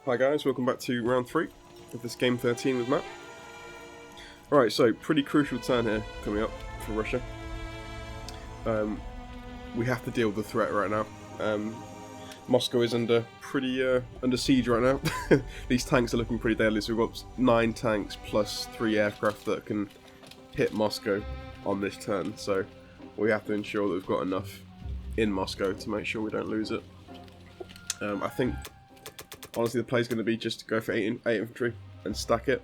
Hi guys, welcome back to round 3 of this game 13 with Matt. Alright, so pretty crucial turn here coming up for Russia. We have to deal with the threat right now. Moscow is under siege right now. These tanks are looking pretty deadly, so we've got 9 tanks plus 3 aircraft that can hit Moscow on this turn, so we have to ensure that we've got enough in Moscow to make sure we don't lose it. I think honestly the play is going to be just to go for 8 infantry and stack it.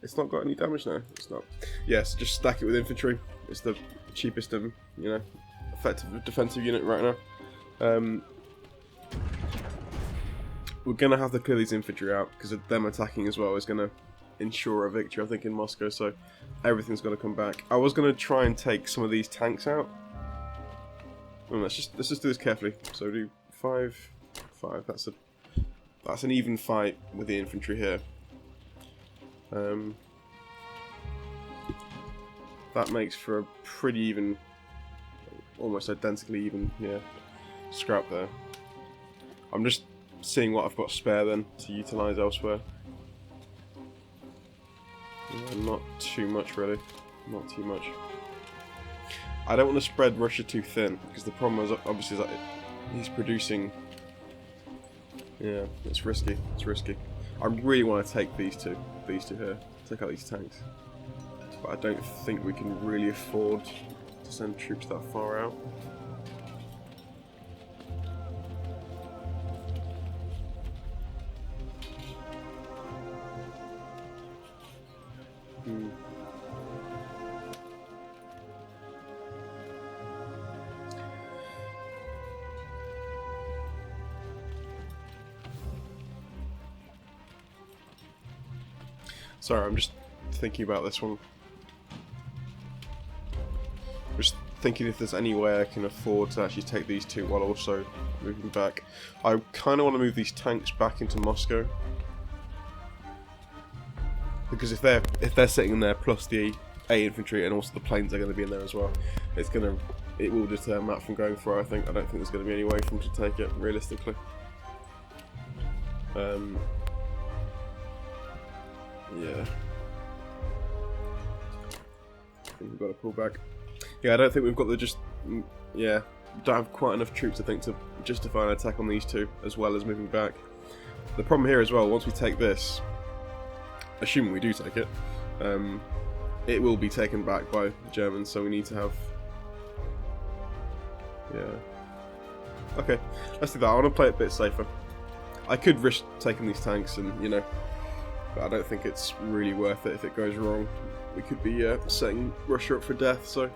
It's not got any damage now. It's not. Yes, just stack it with infantry. It's the cheapest and, you know, effective defensive unit right now. We're going to have to clear these infantry out because of them attacking as well is going to ensure a victory, I think, in Moscow. So everything's going to come back. I was going to try and take some of these tanks out. Let's just do this carefully. So do 5. That's an even fight with the infantry here. That makes for a pretty even, almost identically even, yeah, scrap there. I'm just seeing what I've got spare then to utilise elsewhere. Yeah, not too much really, not too much. I don't want to spread Russia too thin because the problem is obviously that he's producing. Yeah, it's risky. It's risky. I really want to take these two here. Take out these tanks. But I don't think we can really afford to send troops that far out. Sorry, I'm just thinking about this one. Just thinking if there's any way I can afford to actually take these two while also moving back. I kind of want to move these tanks back into Moscow. Because if they're sitting in there plus the 8 infantry and also the planes are going to be in there as well, it will deter Matt from going for it, I think. I don't think there's going to be any way for him to take it, realistically. Yeah. I think we've got to pull back. Yeah, I don't think we've got the don't have quite enough troops, I think, to justify an attack on these two, as well as moving back. The problem here as well, once we take this, assuming we do take it, it will be taken back by the Germans, so we need to have... Yeah. Okay, let's do that. I want to play it a bit safer. I could risk taking these tanks and, you know, but I don't think it's really worth it. If it goes wrong, we could be setting Russia up for death. So,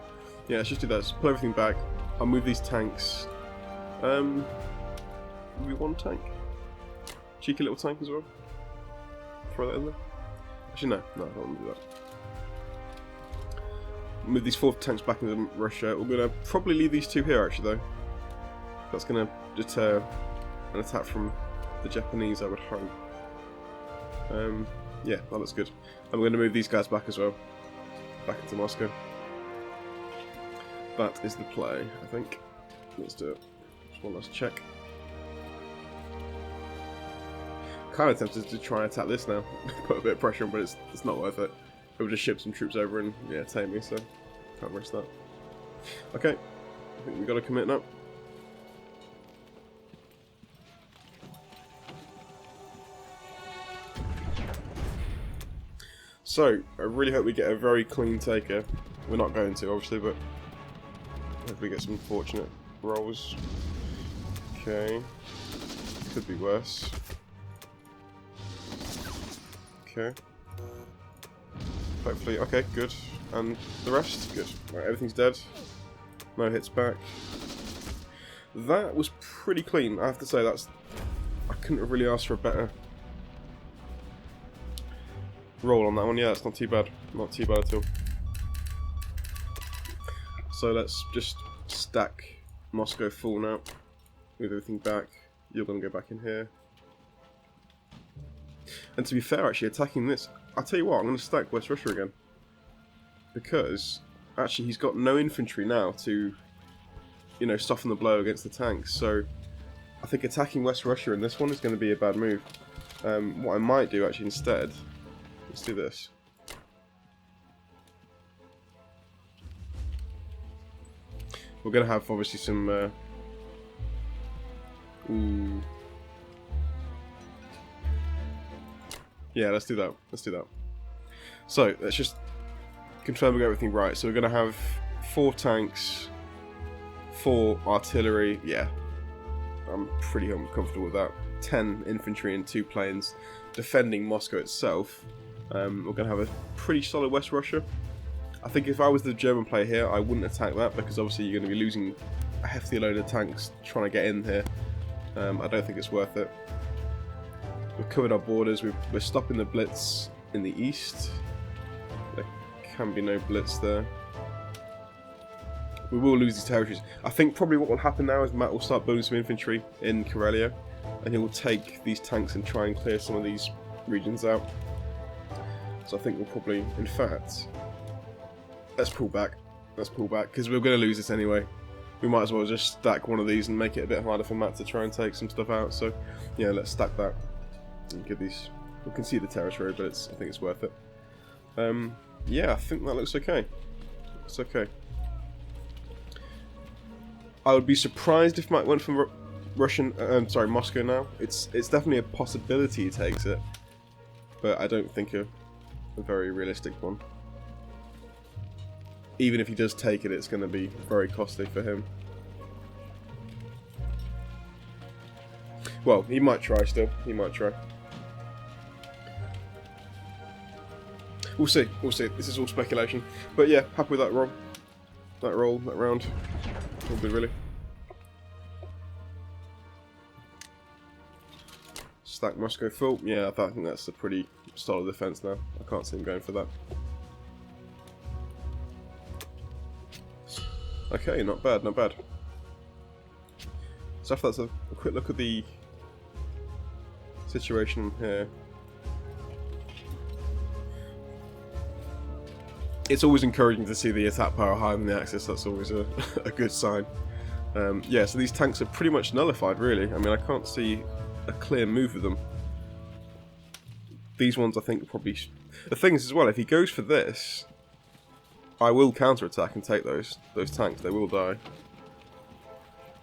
yeah, let's just do that. Let's pull everything back. I'll move these tanks. Maybe one tank. Cheeky little tank as well. Throw that in there. Actually, no, I don't want to do that. Move these 4 tanks back into Russia. We're going to probably leave these 2 here, actually, though. That's going to deter an attack from the Japanese, I would hope. Yeah, that looks good. And we're going to move these guys back as well. Back into Moscow. That is the play, I think. Let's do it. Just one last check. Kind of tempted to try and attack this now. Put a bit of pressure on, but it's not worth it. We'll just ship some troops over and, yeah, tame me, so can't risk that. Okay, I think we've got to commit now. So, I really hope we get a very clean taker. We're not going to, obviously, but hopefully get some fortunate rolls. Okay. Could be worse. Okay. Hopefully, okay, good. And the rest? Good. Right, everything's dead. No hits back. That was pretty clean, I have to say. I couldn't have really asked for a better roll on that one. Yeah, it's not too bad. Not too bad at all. So let's just stack Moscow full now. Move everything back. You're going to go back in here. And to be fair, actually, attacking this... I'll tell you what, I'm going to stack West Russia again. Because, actually, he's got no infantry now to, you know, soften the blow against the tanks. So, I think attacking West Russia in this one is going to be a bad move. What I might do actually instead, let's do this. We're going to have obviously some... ooh. Yeah, let's do that. Let's do that. So, let's just confirm we got everything right. So we're going to have 4 tanks, 4 artillery. Yeah, I'm pretty comfortable with that. 10 infantry and 2 planes defending Moscow itself. We're going to have a pretty solid West Russia. I think if I was the German player here, I wouldn't attack that because obviously you're going to be losing a hefty load of tanks trying to get in here. I don't think it's worth it. We've covered our borders. We're stopping the blitz in the east. There can be no blitz there. We will lose these territories. I think probably what will happen now is Matt will start building some infantry in Karelia, and he will take these tanks and try and clear some of these regions out. So I think we'll probably, in fact, let's pull back. Let's pull back, because we're going to lose this anyway. We might as well just stack one of these and make it a bit harder for Matt to try and take some stuff out. So yeah, let's stack that and give these. We can see the territory, but I think it's worth it. Yeah, I think that looks okay. It's okay. I would be surprised if Matt went for Moscow now. It's definitely a possibility he takes it, but I don't think a very realistic one. Even if he does take it, it's going to be very costly for him. Well, he might try still. He might try. We'll see. We'll see. This is all speculation. But yeah, happy with that roll. That round. All good, really. Stack Moscow full. Yeah, I think that's a pretty solid defense now. I can't see him going for that. Okay, not bad, not bad. So after that's a quick look at the situation here. It's always encouraging to see the attack power higher than the Axis. That's always a good sign. Yeah, so these tanks are pretty much nullified, really. I mean, I can't see a clear move with them. These ones, I think, probably... The thing is, as well, if he goes for this, I will counter-attack and take those tanks. They will die.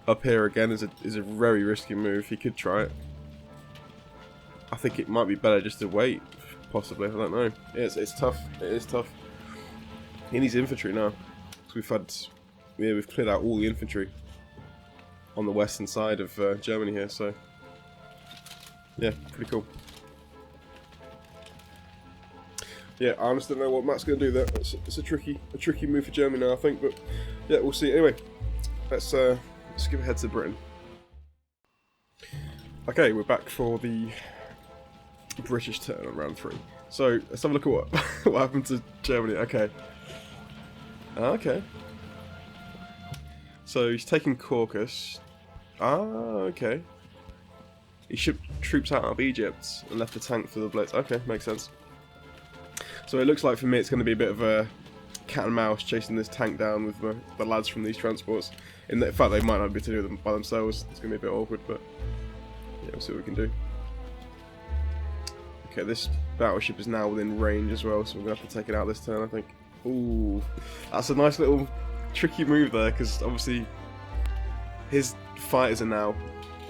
Up here, again, is a very risky move. He could try it. I think it might be better just to wait, possibly. I don't know. Yeah, it's tough. It is tough. He needs infantry now. So we've cleared out all the infantry on the western side of Germany here, so yeah, pretty cool. Yeah, I honestly don't know what Matt's going to do there. It's a tricky move for Germany now, I think, but yeah, we'll see. Anyway, let's skip ahead to Britain. Okay, we're back for the British turn on round 3. So let's have a look at what happened to Germany. Okay. Okay. So he's taking Caucasus. Okay. He shipped troops out of Egypt and left a tank for the Blitz. Okay, makes sense. So it looks like for me it's going to be a bit of a cat and mouse chasing this tank down with the lads from these transports. In fact, they might not be able to do them by themselves. It's going to be a bit awkward, but yeah, we'll see what we can do. Okay, this battleship is now within range as well, so we're going to have to take it out this turn, I think. Ooh, that's a nice little tricky move there, because obviously his fighters are now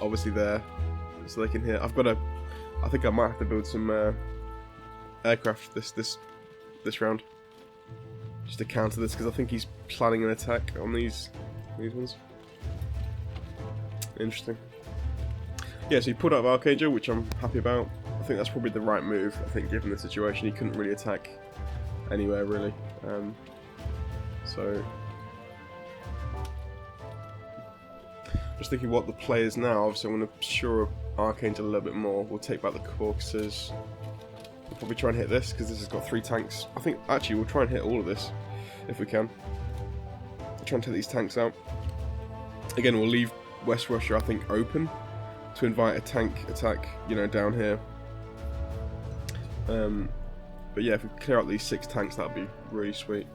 obviously there, so they can hit. I think I might have to build some aircraft this round, just to counter this, because I think he's planning an attack on these ones. Interesting. Yeah, so he pulled out of Archangel, which I'm happy about. I think that's probably the right move. I think given the situation, he couldn't really attack anywhere really. So just thinking what the play is now. Obviously, I'm going to shore up Archangel a little bit more. We'll take back the Caucasus. We'll probably try and hit this because this has got 3 tanks. I think actually we'll try and hit all of this if we can. We'll try and take these tanks out. Again, we'll leave West Russia, I think, open to invite a tank attack, you know, down here. But yeah, if we clear out these 6 tanks, that'd be really sweet.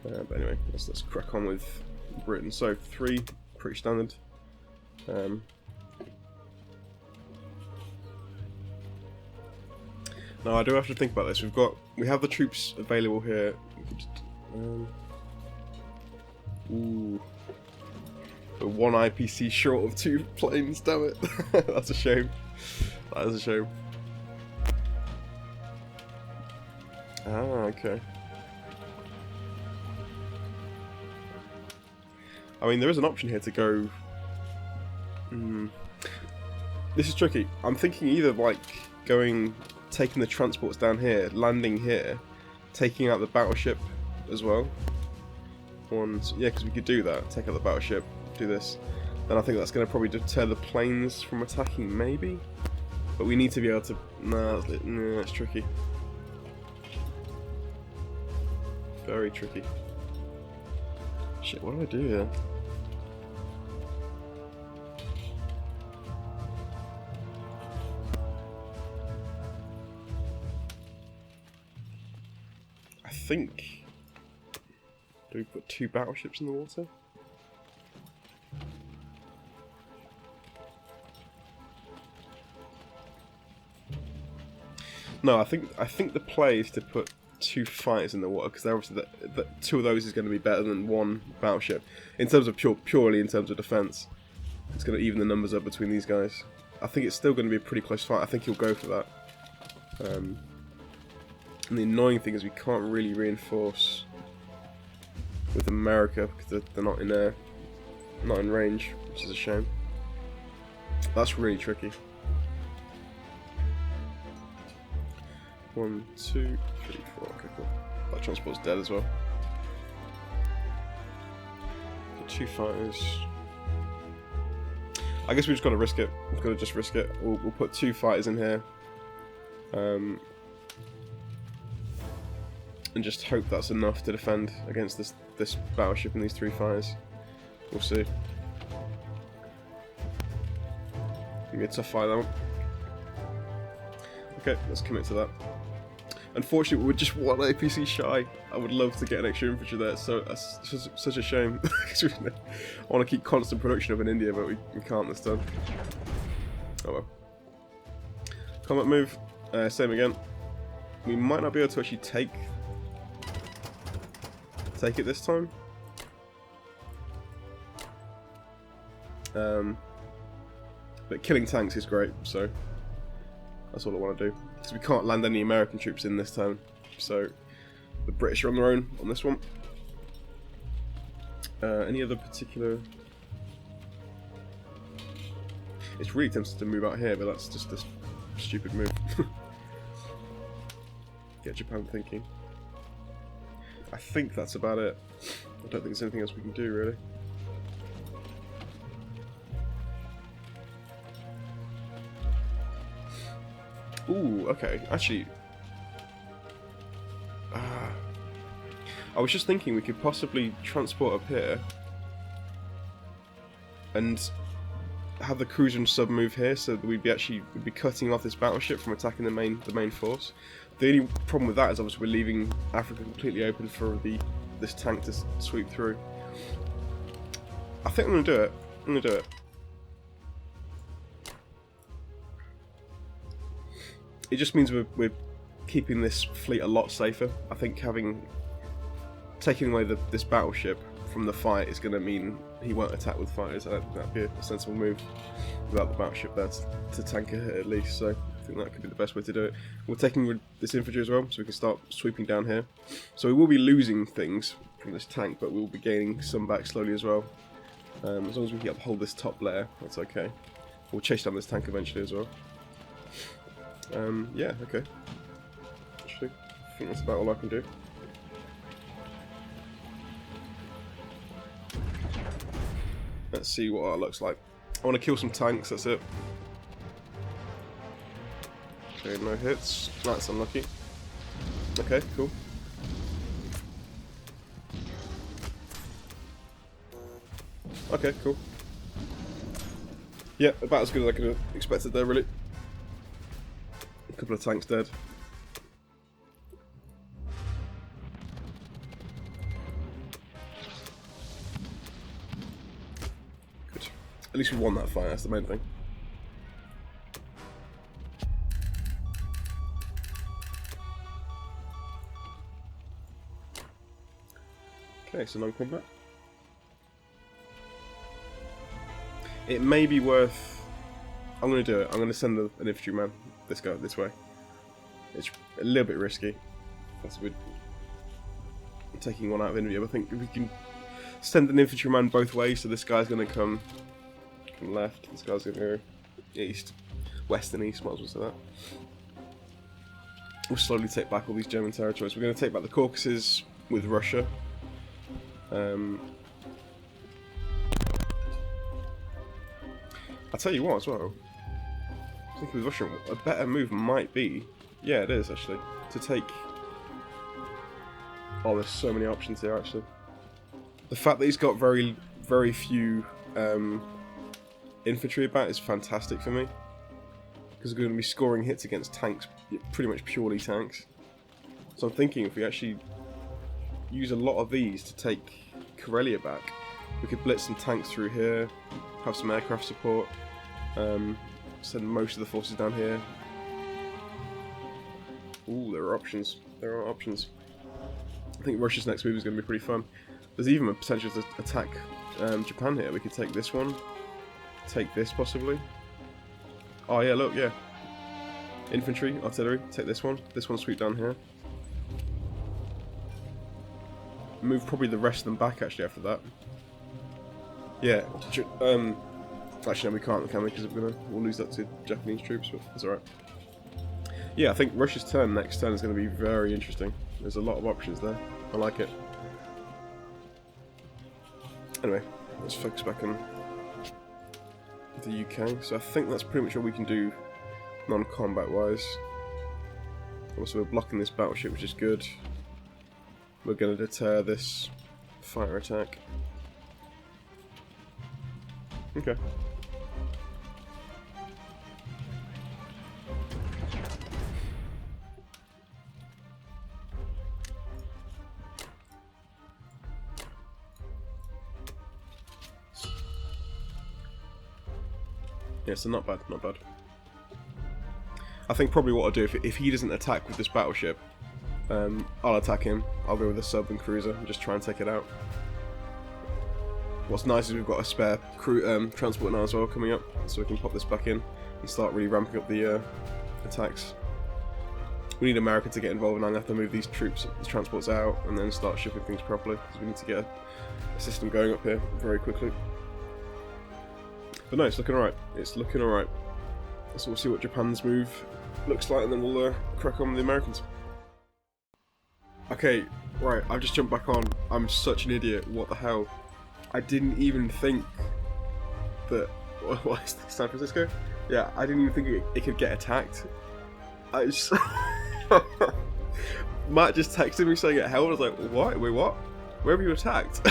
But anyway, let's crack on with Britain. So 3, pretty standard. Now I do have to think about this. We have the troops available here. Ooh. But one IPC short of 2 planes, damn it. That's a shame. That is a shame. Ah, okay. I mean, there is an option here to go... This is tricky. I'm thinking either like taking the transports down here, landing here, taking out the battleship as well. Yeah, because we could do that. Take out the battleship, do this. Then I think that's going to probably deter the planes from attacking, maybe? But we need to be able to... Nah, it's tricky. Very tricky. Shit, what do I do here? I think... Do we put 2 battleships in the water? No, I think the play is to put 2 fighters in the water, because obviously 2 of those is going to be better than 1 battleship in terms of purely in terms of defense. It's going to even the numbers up between these guys. I think it's still going to be a pretty close fight. I think he'll go for that. And the annoying thing is we can't really reinforce with America because they're not in range, which is a shame. That's really tricky. 1, 2, 3, 4. Okay, cool. That transport's dead as well. The 2 fighters. I guess we just got to risk it. We've got to just risk it. We'll put 2 fighters in here, and just hope that's enough to defend against this battleship and these 3 fighters. We'll see. Gonna be a tough fight, that one. Okay, let's commit to that. Unfortunately, we're just 1 APC shy. I would love to get an extra infantry there, so that's such a shame. I want to keep constant production of in India, but we can't this time. Oh well. Combat move, same again. We might not be able to actually take it this time. But killing tanks is great, so that's all I want to do. Because we can't land any American troops in this turn, so the British are on their own on this one. Any other particular... It's really tempting to move out here, but that's just a stupid move. Get Japan thinking. I think that's about it. I don't think there's anything else we can do, really. Ooh, okay. Actually, I was just thinking we could possibly transport up here and have the cruiser and sub move here, so that we'd be cutting off this battleship from attacking the main force. The only problem with that is obviously we're leaving Africa completely open for this tank to sweep through. I think I'm gonna do it. I'm gonna do it. It just means we're keeping this fleet a lot safer. I think taking away this battleship from the fight is going to mean he won't attack with fighters. I don't think that'd be a sensible move without the battleship there to tank a hit at least. So I think that could be the best way to do it. We're taking this infantry as well, so we can start sweeping down here. So we will be losing things from this tank, but we'll be gaining some back slowly as well. As long as we can uphold this top layer, that's okay. We'll chase down this tank eventually as well. Yeah, okay. Actually, I think that's about all I can do. Let's see what that looks like. I want to kill some tanks, that's it. Okay, no hits. That's unlucky. Okay, cool. Okay, cool. Yeah, about as good as I could have expected there, really. A couple of tanks dead. Good. At least we won that fight, that's the main thing. Okay, so non-combat. It may be worth... I'm going to do it. I'm going to send an infantryman this way. It's a little bit risky. That's a bit... taking one out of India, but I think if we can send an infantryman both ways, so this guy's going to come left, this guy's going to go east. West and east, might as well say that. We'll slowly take back all these German territories. We're going to take back the Caucasus with Russia. I'll tell you what as well, I think with Russia, a better move might be, yeah it is actually, to take, oh there's so many options here actually. The fact that he's got very few infantry about is fantastic for me, because we're going to be scoring hits against tanks, pretty much purely tanks. So I'm thinking if we actually use a lot of these to take Karelia back, we could blitz some tanks through here, have some aircraft support, send most of the forces down here. Ooh, there are options. There are options. I think Russia's next move is going to be pretty fun. There's even a potential to attack Japan here. We could take this one, take this possibly. Oh yeah, look, yeah. Infantry, artillery, take this one sweep down here. Move probably the rest of them back actually after that. Yeah, actually no we can't, can we? Because we'll lose that to Japanese troops, but that's alright. Yeah, I think Russia's next turn is going to be very interesting. There's a lot of options there. I like it. Anyway, let's focus back on the UK. So I think that's pretty much all we can do non-combat wise. Also we're blocking this battleship, which is good. We're going to deter this fighter attack. Okay. Yeah, so not bad, not bad. I think probably what I'll do, if he doesn't attack with this battleship, I'll attack him. I'll go with a sub and cruiser and just try and take it out. What's nice is we've got a spare transport now as well coming up, so we can pop this back in and start really ramping up the attacks. We need America to get involved, and I'm going to have to move these troops, the transports out, and then start shipping things properly, because we need to get a system going up here very quickly. But no, it's looking alright. It's looking alright. So we'll see what Japan's move looks like, and then we'll crack on with the Americans. Okay, right, I've just jumped back on. I'm such an idiot. What the hell? I didn't even think that... What is this, San Francisco? Yeah, I didn't even think it could get attacked. I just... Matt just texted me saying it held. I was like, what? Wait, what? Where have you attacked?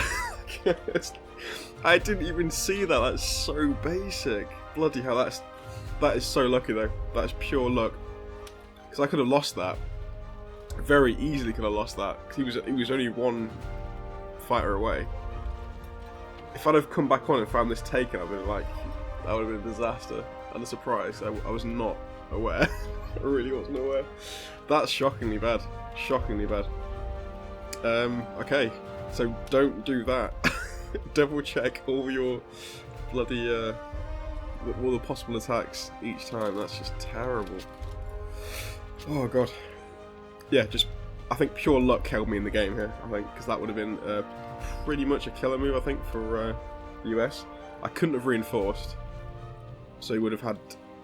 I didn't even see that. That's so basic. Bloody hell, that is so lucky though. That is pure luck. Because I could have lost that. Very easily could have lost that. Because he was only one fighter away. If I'd have come back on and found this taken, I'd been like, that would have been a disaster and a surprise. I was not aware. I really wasn't aware. That's shockingly bad. Shockingly bad. Okay, so don't do that. Double check all your bloody all the possible attacks each time. That's just terrible. Oh god. Yeah, just I think pure luck held me in the game here. I think because that would have been pretty much a killer move. I think for the US. I couldn't have reinforced, so you would have had,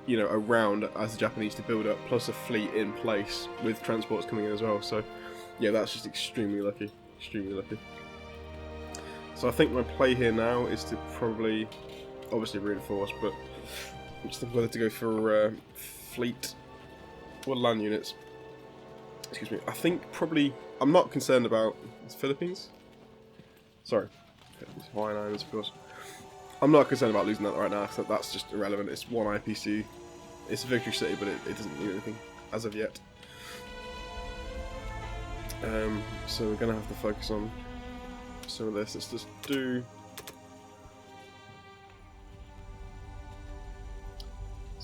you know, a round as the Japanese to build up, plus a fleet in place with transports coming in as well. So yeah, that's just extremely lucky. Extremely lucky. So I think my play here now is to probably, obviously reinforce, but I'm just thinking whether to go for fleet or land units. Excuse me. I think probably, I'm not concerned about the Philippines. Sorry, it's Hawaiian Islands, of course. I'm not concerned about losing that right now, because that's just irrelevant. It's one IPC. It's a victory city, but it doesn't mean anything as of yet. So we're going to have to focus on some of this. Let's just do...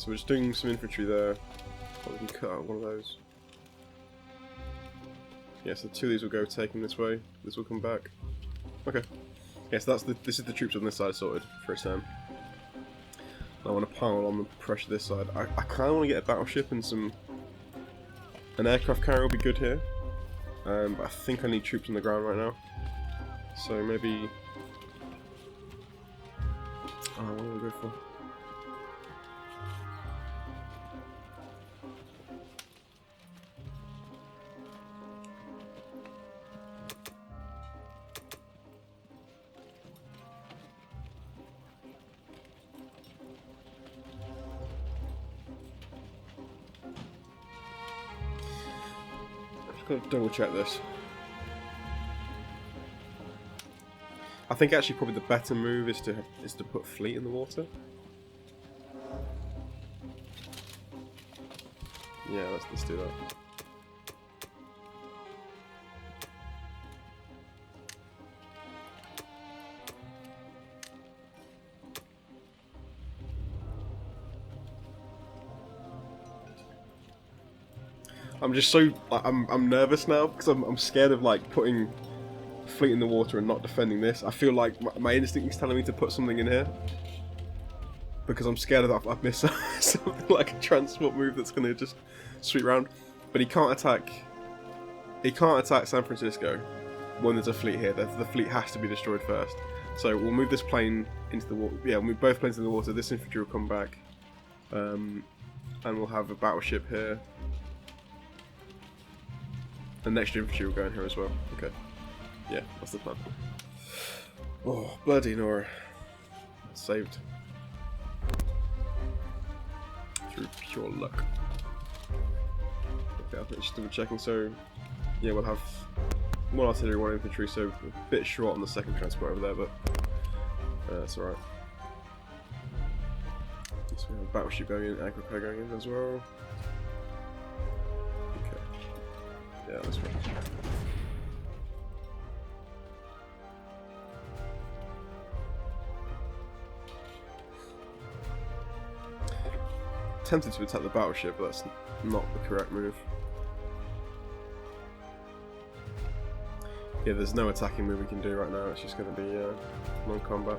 So we're just doing some infantry there. Oh, we can cut out one of those. Yeah, so 2 of these will go taking this way. This will come back. Okay. Yeah, so this is the troops on this side sorted for a turn. I want to pile on the pressure this side. I kind of want to get a battleship and an aircraft carrier will be good here. But I think I need troops on the ground right now. So maybe... Oh, what do I go for? I've got to double check this. I think actually probably the better move is to put fleet in the water. Yeah, let's do that. I'm just so I'm nervous now because I'm scared of like putting fleet in the water and not defending this. I feel like my instinct is telling me to put something in here because I'm scared that I've missed something like a transport move that's going to just sweep round. But he can't attack. He can't attack San Francisco when there's a fleet here. The fleet has to be destroyed first. So we'll move this plane into the water. Yeah, we'll move both planes into the water. This infantry will come back, and we'll have a battleship here. The next infantry will go in here as well. Okay. Yeah, that's the plan. Oh, bloody Nora. Saved. Through pure luck. Okay, I think just double checking. So, yeah, we'll have 1 artillery, 1 infantry, so a bit short on the second transport over there, but that's alright. So we have a battleship going in, aggro repair going in as well. Okay. Yeah, that's right. Tempted to attack the battleship, but that's not the correct move. Yeah, there's no attacking move we can do right now, it's just going to be non-combat.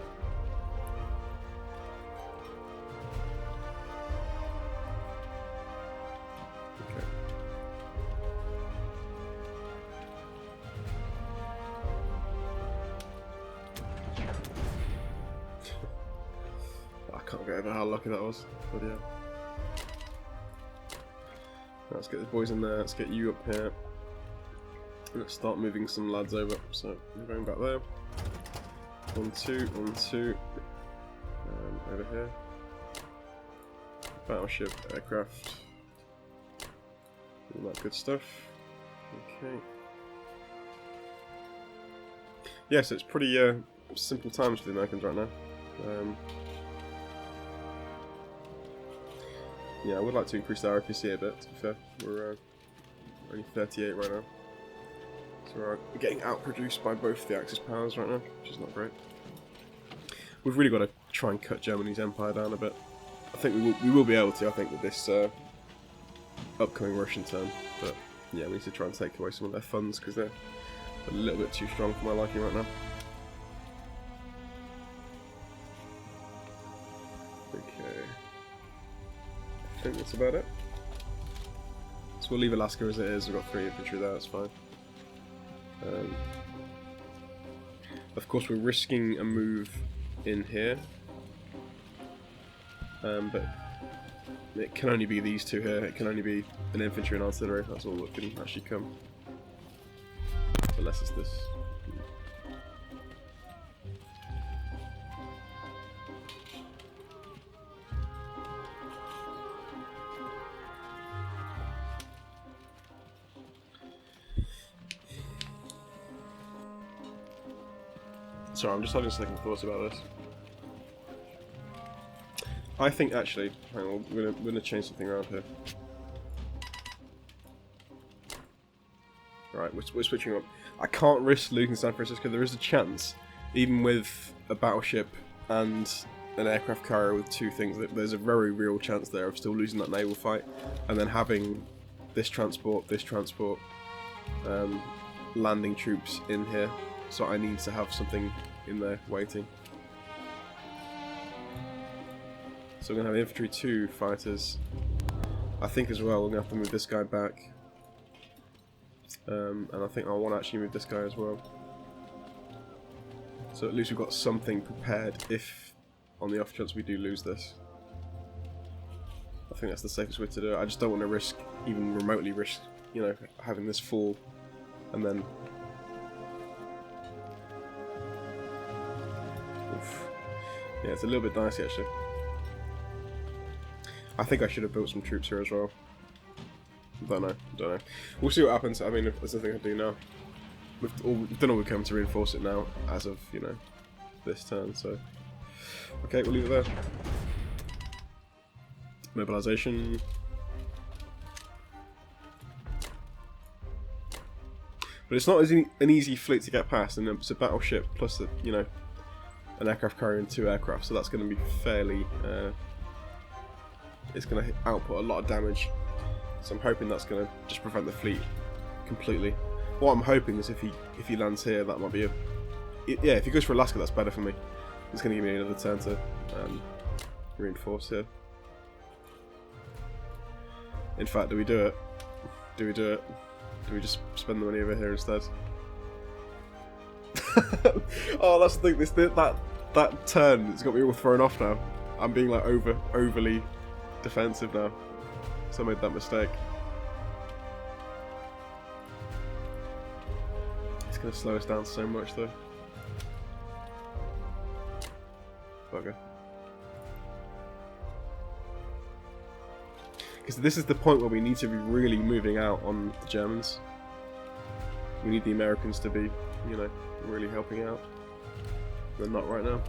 Okay. I can't get over how lucky that was, but yeah. Let's get the boys in there, let's get you up here. Let's start moving some lads over. So, we're going back there. 1, 2, 1, 2. Over here. Battleship, aircraft. All that good stuff. Okay. Yeah, so it's pretty simple times for the Americans right now. Yeah, I would like to increase our RPC a bit, to be fair. We're only 38 right now. So we're getting outproduced by both the Axis powers right now, which is not great. We've really got to try and cut Germany's empire down a bit. I think we will be able to, I think, with this upcoming Russian turn. But yeah, we need to try and take away some of their funds because they're a little bit too strong for my liking right now. Okay. I think that's about it. So we'll leave Alaska as it is. We've got 3 infantry there, that's fine. Of course, we're risking a move in here, but it can only be these 2 here. It can only be an infantry and artillery. That's all that can actually come. Unless it's this. Sorry, I'm just having second thoughts about this. I think actually, hang on, we're gonna change something around here. Right, we're switching up. I can't risk losing San Francisco. There is a chance, even with a battleship and an aircraft carrier with 2 things, there's a very real chance there of still losing that naval fight, and then having this transport, landing troops in here. So I need to have something in there waiting. So we're going to have infantry 2 fighters. I think as well we're going to have to move this guy back. And I think I want to actually move this guy as well. So at least we've got something prepared if, on the off chance we do lose this. I think that's the safest way to do it. I just don't want to risk, even remotely risk, you know, having this fall and then... Oof. Yeah, it's a little bit dicey actually. I think I should have built some troops here as well. Don't know. We'll see what happens. I mean, if there's nothing I do now. We've done all we can to reinforce it now, as of, you know, this turn, so... Okay, we'll leave it there. Mobilization. But it's not an easy fleet to get past, and it's a battleship plus, you know, an aircraft carrier and 2 aircraft, so that's going to be fairly... it's going to output a lot of damage. So I'm hoping that's going to just prevent the fleet completely. What I'm hoping is if he lands here, that might be a... Yeah, if he goes for Alaska, that's better for me. It's going to give me another turn to reinforce here. In fact, do we do it? Do we do it? Do we just spend the money over here instead? Oh, that's the thing. That turn has got me all thrown off now. I'm being like overly defensive now. So I made that mistake. It's going to slow us down so much though. Bugger. Because this is the point where we need to be really moving out on the Germans. We need the Americans to be, you know, really helping out. They're not right now.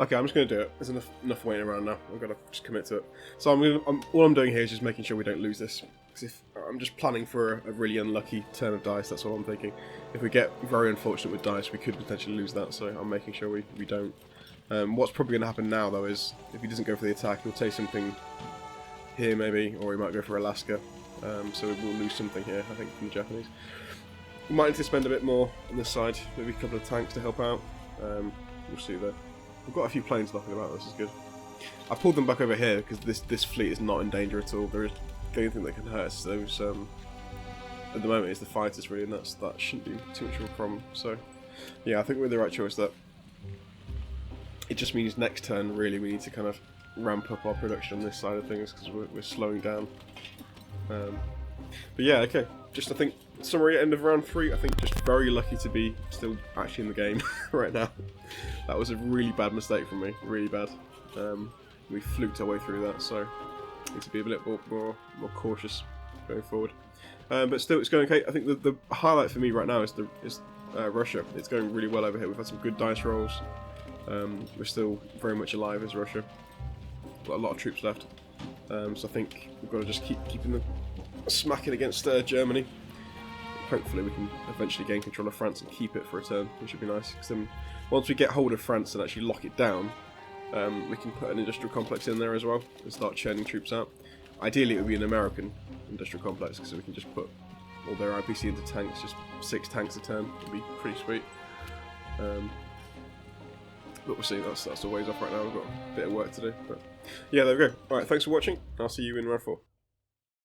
Okay, I'm just going to do it. There's enough waiting around now. I've got to just commit to it. So all I'm doing here is just making sure we don't lose this. Because if I'm just planning for a really unlucky turn of dice, that's all I'm thinking. If we get very unfortunate with dice, we could potentially lose that. So I'm making sure we don't. What's probably going to happen now, though, is if he doesn't go for the attack, he'll take something here maybe, or he might go for Alaska. So we'll lose something here, I think, from the Japanese. We might need to spend a bit more on this side, maybe a couple of tanks to help out. We'll see there. We've got a few planes knocking about, this is good. I pulled them back over here because this fleet is not in danger at all. The only thing that can hurt us those, at the moment, is the fighters really, and that shouldn't be too much of a problem. So, yeah, I think we're the right choice there. It just means next turn, really, we need to kind of ramp up our production on this side of things because we're slowing down. But yeah, okay. Just, I think, summary at end of round 3, I think just very lucky to be still actually in the game right now. That was a really bad mistake from me, really bad. We fluked our way through that, so need to be a bit more cautious going forward. But still, it's going okay. I think the highlight for me right now is Russia. It's going really well over here. We've had some good dice rolls. We're still very much alive as Russia. Got a lot of troops left. So I think we've got to just keeping them smacking against Germany. Hopefully we can eventually gain control of France and keep it for a turn, which would be nice. Because then once we get hold of France and actually lock it down, we can put an industrial complex in there as well and start churning troops out. Ideally it would be an American industrial complex because we can just put all their IPC into tanks, just 6 tanks a turn. Would be pretty sweet. But we'll see, that's a ways off right now. We've got a bit of work to do. But yeah, there we go. Alright, thanks for watching. I'll see you in round 4.